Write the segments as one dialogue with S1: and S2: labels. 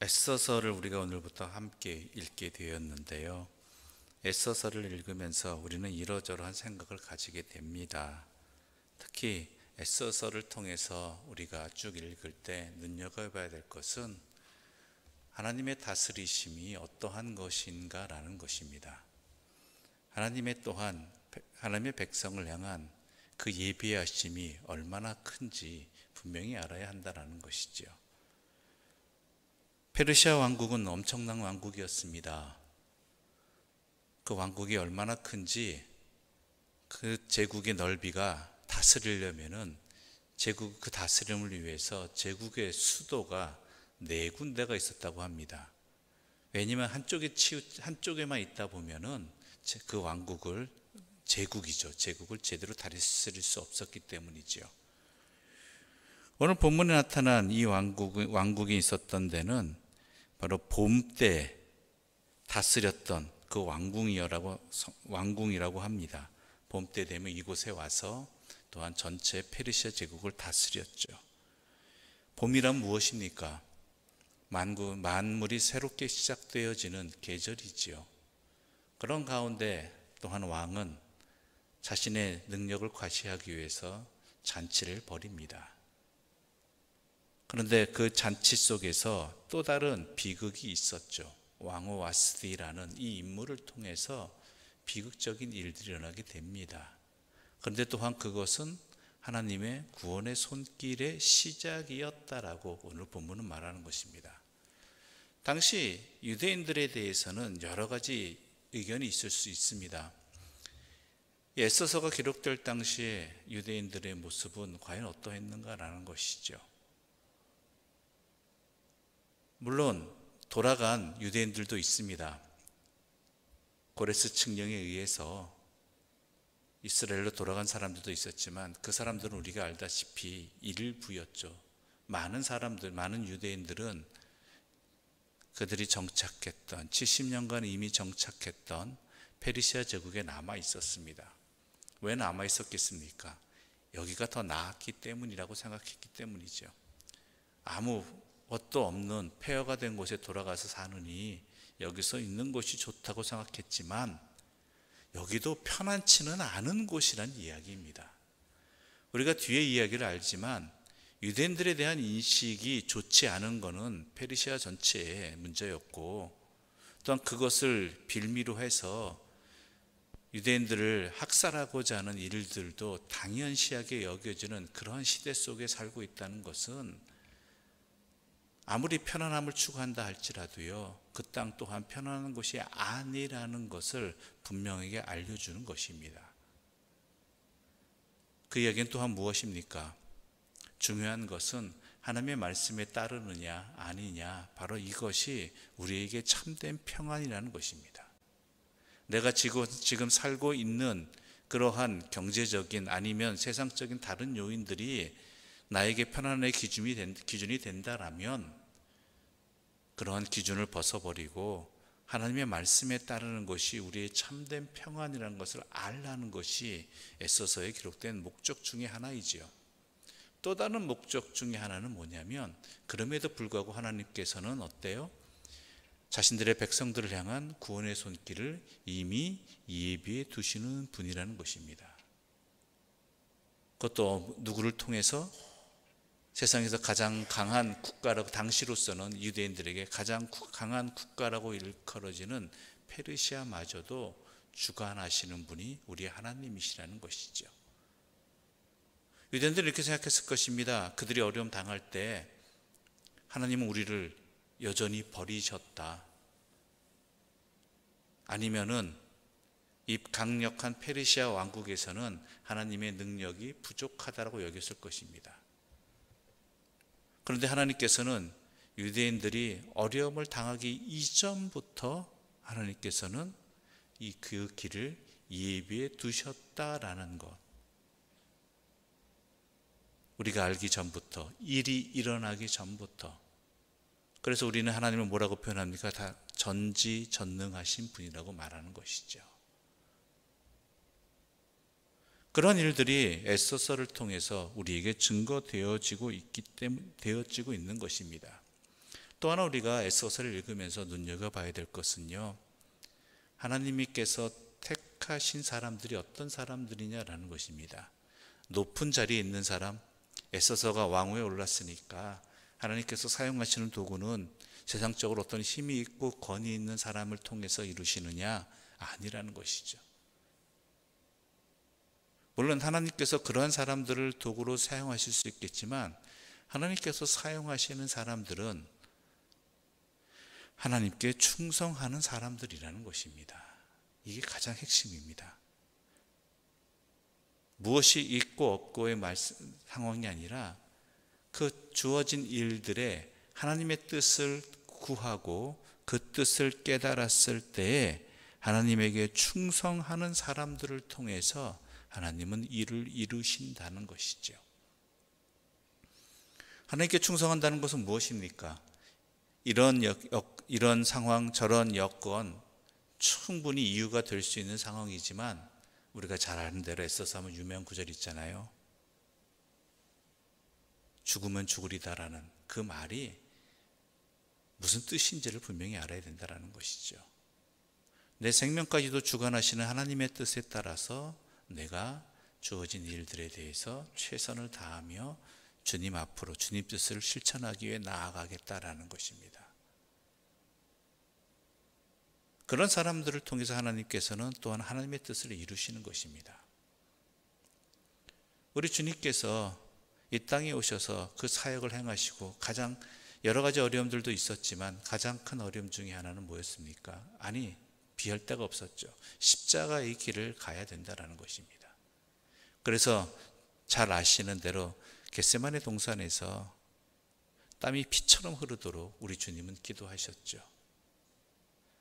S1: 에서서를 우리가 오늘부터 함께 읽게 되었는데요. 에서서를 읽으면서 우리는 이러저러한 생각을 가지게 됩니다. 특히 에서서를 통해서 우리가 쭉 읽을 때 눈여겨봐야 될 것은 하나님의 다스리심이 어떠한 것인가라는 것입니다. 하나님의 백성을 향한 그 예비하심이 얼마나 큰지 분명히 알아야 한다는 것이죠. 페르시아 왕국은 엄청난 왕국이었습니다. 그 왕국이 얼마나 큰지, 그 제국의 넓이가 다스리려면은 제국 그 다스림을 위해서 제국의 수도가 4군데가 있었다고 합니다. 왜냐면 한쪽에만 있다 보면은 그 왕국을 제국을 제대로 다스릴 수 없었기 때문이죠. 오늘 본문에 나타난 이 왕국이 있었던 데는 바로 봄 때 다스렸던 그 왕궁이라고 합니다. 봄 때 되면 이곳에 와서 또한 전체 페르시아 제국을 다스렸죠. 봄이란 무엇입니까? 만물이 새롭게 시작되어지는 계절이지요. 그런 가운데 또한 왕은 자신의 능력을 과시하기 위해서 잔치를 벌입니다. 그런데 그 잔치 속에서 또 다른 비극이 있었죠. 왕후 와스디라는 이 인물을 통해서 비극적인 일들이 일어나게 됩니다. 그런데 또한 그것은 하나님의 구원의 손길의 시작이었다라고 오늘 본문은 말하는 것입니다. 당시 유대인들에 대해서는 여러 가지 의견이 있을 수 있습니다. 에서서가 기록될 당시에 유대인들의 모습은 과연 어떠했는가라는 것이죠. 물론 돌아간 유대인들도 있습니다. 고레스 칙령에 의해서 이스라엘로 돌아간 사람들도 있었지만 그 사람들은 우리가 알다시피 일부였죠. 많은 유대인들은 그들이 정착했던 70년간 이미 정착했던 페르시아 제국에 남아 있었습니다. 왜 남아 있었겠습니까? 여기가 더 나았기 때문이라고 생각했기 때문이죠. 아무 것도 없는 폐허가 된 곳에 돌아가서 사느니 여기서 있는 것이 좋다고 생각했지만 여기도 편안치는 않은 곳이란 이야기입니다. 우리가 뒤에 이야기를 알지만 유대인들에 대한 인식이 좋지 않은 것은 페르시아 전체의 문제였고, 또한 그것을 빌미로 해서 유대인들을 학살하고자 하는 일들도 당연시하게 여겨지는 그러한 시대 속에 살고 있다는 것은 아무리 편안함을 추구한다 할지라도요, 그 땅 또한 편안한 곳이 아니라는 것을 분명하게 알려주는 것입니다. 그 이야기는 또한 무엇입니까? 중요한 것은 하나님의 말씀에 따르느냐 아니냐, 바로 이것이 우리에게 참된 평안이라는 것입니다. 내가 지금 살고 있는 그러한 경제적인 아니면 세상적인 다른 요인들이 나에게 편안의 기준이 된다라면 그러한 기준을 벗어버리고 하나님의 말씀에 따르는 것이 우리의 참된 평안이라는 것을 알라는 것이 에서서에 기록된 목적 중에 하나이지요. 또 다른 목적 중에 하나는 뭐냐면, 그럼에도 불구하고 하나님께서는 어때요? 자신들의 백성들을 향한 구원의 손길을 이미 예비해 두시는 분이라는 것입니다. 그것도 누구를 통해서? 세상에서 가장 강한 국가라고, 당시로서는 유대인들에게 가장 강한 국가라고 일컬어지는 페르시아마저도 주관하시는 분이 우리 하나님이시라는 것이죠. 유대인들은 이렇게 생각했을 것입니다. 그들이 어려움 당할 때 하나님은 우리를 여전히 버리셨다, 아니면은 이 강력한 페르시아 왕국에서는 하나님의 능력이 부족하다고 여겼을 것입니다. 그런데 하나님께서는 유대인들이 어려움을 당하기 이전부터 하나님께서는 그 길을 예비해 두셨다라는 것, 우리가 알기 전부터, 일이 일어나기 전부터. 그래서 우리는 하나님을 뭐라고 표현합니까? 다 전지전능하신 분이라고 말하는 것이죠. 그런 일들이 에서서를 통해서 우리에게 증거되어지고 있는 것입니다. 또 하나 우리가 에스더서를 읽으면서 눈여겨봐야 될 것은요, 하나님께서 택하신 사람들이 어떤 사람들이냐라는 것입니다. 높은 자리에 있는 사람, 에스더서가 왕위에 올랐으니까 하나님께서 사용하시는 도구는 세상적으로 어떤 힘이 있고 권위 있는 사람을 통해서 이루시느냐? 아니라는 것이죠. 물론 하나님께서 그러한 사람들을 도구로 사용하실 수 있겠지만 하나님께서 사용하시는 사람들은 하나님께 충성하는 사람들이라는 것입니다. 이게 가장 핵심입니다. 무엇이 있고 없고의 상황이 아니라 그 주어진 일들에 하나님의 뜻을 구하고 그 뜻을 깨달았을 때에 하나님에게 충성하는 사람들을 통해서 하나님은 일을 이루신다는 것이죠. 하나님께 충성한다는 것은 무엇입니까? 이런 상황, 저런 여건 충분히 이유가 될 수 있는 상황이지만 우리가 잘 아는 대로 에스더서 하면 유명한 구절 있잖아요. 죽으면 죽으리다라는 그 말이 무슨 뜻인지를 분명히 알아야 된다는 것이죠. 내 생명까지도 주관하시는 하나님의 뜻에 따라서 내가 주어진 일들에 대해서 최선을 다하며 주님 앞으로 주님 뜻을 실천하기 위해 나아가겠다라는 것입니다. 그런 사람들을 통해서 하나님께서는 또한 하나님의 뜻을 이루시는 것입니다. 우리 주님께서 이 땅에 오셔서 그 사역을 행하시고 가장 여러 가지 어려움들도 있었지만 가장 큰 어려움 중에 하나는 뭐였습니까? 아니, 비할 데가 없었죠. 십자가의 길을 가야 된다는 것입니다. 그래서 잘 아시는 대로 겟세마네 동산에서 땀이 피처럼 흐르도록 우리 주님은 기도하셨죠.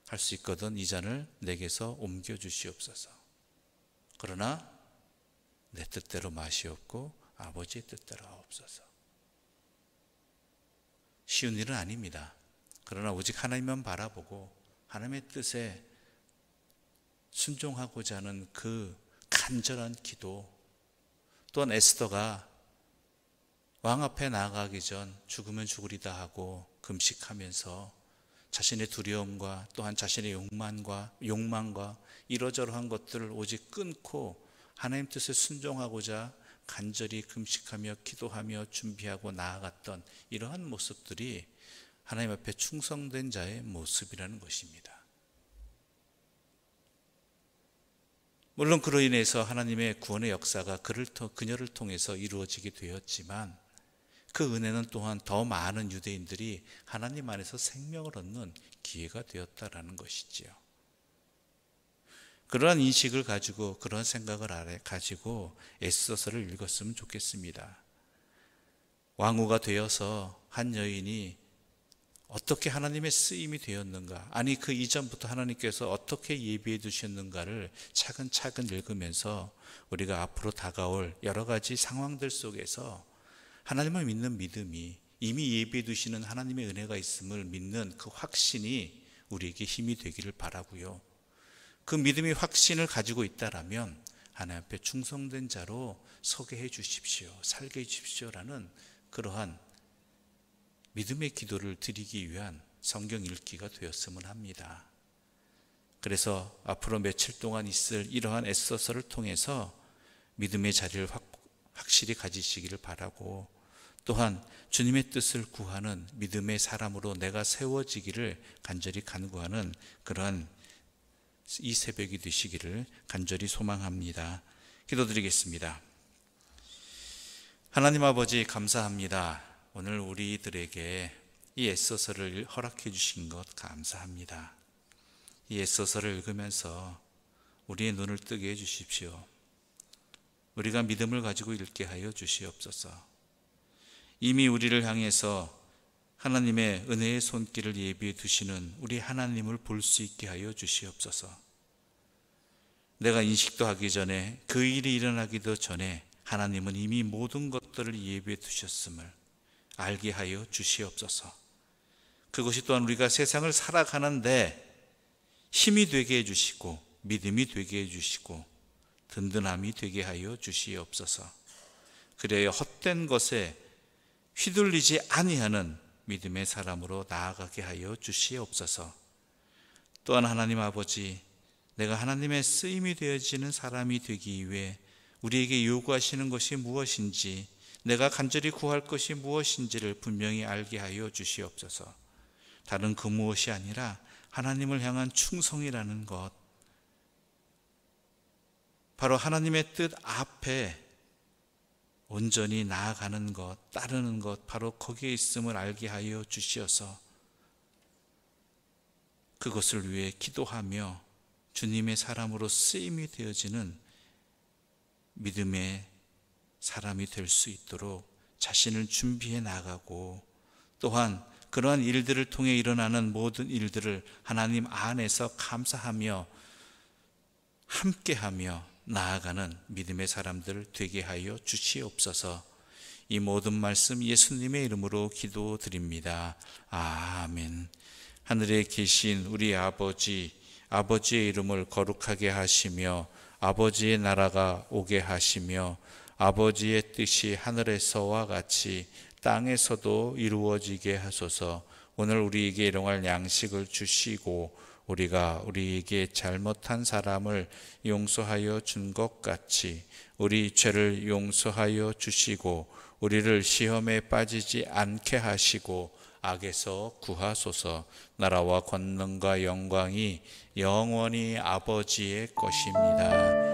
S1: 할 수 있거든 이 잔을 내게서 옮겨주시옵소서. 그러나 내 뜻대로 마시옵고 아버지의 뜻대로 하옵소서. 쉬운 일은 아닙니다. 그러나 오직 하나님만 바라보고 하나님의 뜻에 순종하고자 하는 그 간절한 기도, 또한 에스더가 왕 앞에 나아가기 전 죽으면 죽으리다 하고 금식하면서 자신의 두려움과 또한 자신의 욕망과 이러저러한 것들을 오직 끊고 하나님 뜻에 순종하고자 간절히 금식하며 기도하며 준비하고 나아갔던 이러한 모습들이 하나님 앞에 충성된 자의 모습이라는 것입니다. 물론 그로 인해서 하나님의 구원의 역사가 그녀를 통해서 이루어지게 되었지만 그 은혜는 또한 더 많은 유대인들이 하나님 안에서 생명을 얻는 기회가 되었다라는 것이지요. 그러한 인식을 가지고 그런 생각을 가지고 에스더서를 읽었으면 좋겠습니다. 왕후가 되어서 한 여인이 어떻게 하나님의 쓰임이 되었는가, 아니 그 이전부터 하나님께서 어떻게 예비해 두셨는가를 차근차근 읽으면서 우리가 앞으로 다가올 여러 가지 상황들 속에서 하나님을 믿는 믿음이, 이미 예비해 두시는 하나님의 은혜가 있음을 믿는 그 확신이 우리에게 힘이 되기를 바라고요. 그 믿음의 확신을 가지고 있다라면 하나님 앞에 충성된 자로 서게 해 주십시오, 살게 해 주십시오라는 그러한 믿음의 기도를 드리기 위한 성경 읽기가 되었으면 합니다. 그래서 앞으로 며칠 동안 있을 이러한 에스더서를 통해서 믿음의 자리를 확실히 가지시기를 바라고, 또한 주님의 뜻을 구하는 믿음의 사람으로 내가 세워지기를 간절히 간구하는 그러한 이 새벽이 되시기를 간절히 소망합니다. 기도드리겠습니다. 하나님 아버지, 감사합니다. 오늘 우리들에게 이 에스더서를 허락해 주신 것 감사합니다. 이 에스더서를 읽으면서 우리의 눈을 뜨게 해 주십시오. 우리가 믿음을 가지고 읽게 하여 주시옵소서. 이미 우리를 향해서 하나님의 은혜의 손길을 예비해 두시는 우리 하나님을 볼 수 있게 하여 주시옵소서. 내가 인식도 하기 전에, 그 일이 일어나기도 전에 하나님은 이미 모든 것들을 예비해 두셨음을 알게 하여 주시옵소서. 그것이 또한 우리가 세상을 살아가는데 힘이 되게 해주시고 믿음이 되게 해주시고 든든함이 되게 하여 주시옵소서. 그래야 헛된 것에 휘둘리지 아니하는 믿음의 사람으로 나아가게 하여 주시옵소서. 또한 하나님 아버지, 내가 하나님의 쓰임이 되어지는 사람이 되기 위해 우리에게 요구하시는 것이 무엇인지, 내가 간절히 구할 것이 무엇인지를 분명히 알게 하여 주시옵소서. 다른 그 무엇이 아니라 하나님을 향한 충성이라는 것, 바로 하나님의 뜻 앞에 온전히 나아가는 것, 따르는 것, 바로 거기에 있음을 알게 하여 주시어서 그것을 위해 기도하며 주님의 사람으로 쓰임이 되어지는 믿음의 사람이 될 수 있도록 자신을 준비해 나가고, 또한 그러한 일들을 통해 일어나는 모든 일들을 하나님 안에서 감사하며 함께하며 나아가는 믿음의 사람들 되게 하여 주시옵소서. 이 모든 말씀 예수님의 이름으로 기도드립니다. 아멘. 하늘에 계신 우리 아버지, 아버지의 이름을 거룩하게 하시며 아버지의 나라가 오게 하시며 아버지의 뜻이 하늘에서와 같이 땅에서도 이루어지게 하소서. 오늘 우리에게 일용할 양식을 주시고 우리가 우리에게 잘못한 사람을 용서하여 준 것 같이 우리 죄를 용서하여 주시고 우리를 시험에 빠지지 않게 하시고 악에서 구하소서. 나라와 권능과 영광이 영원히 아버지의 것입니다.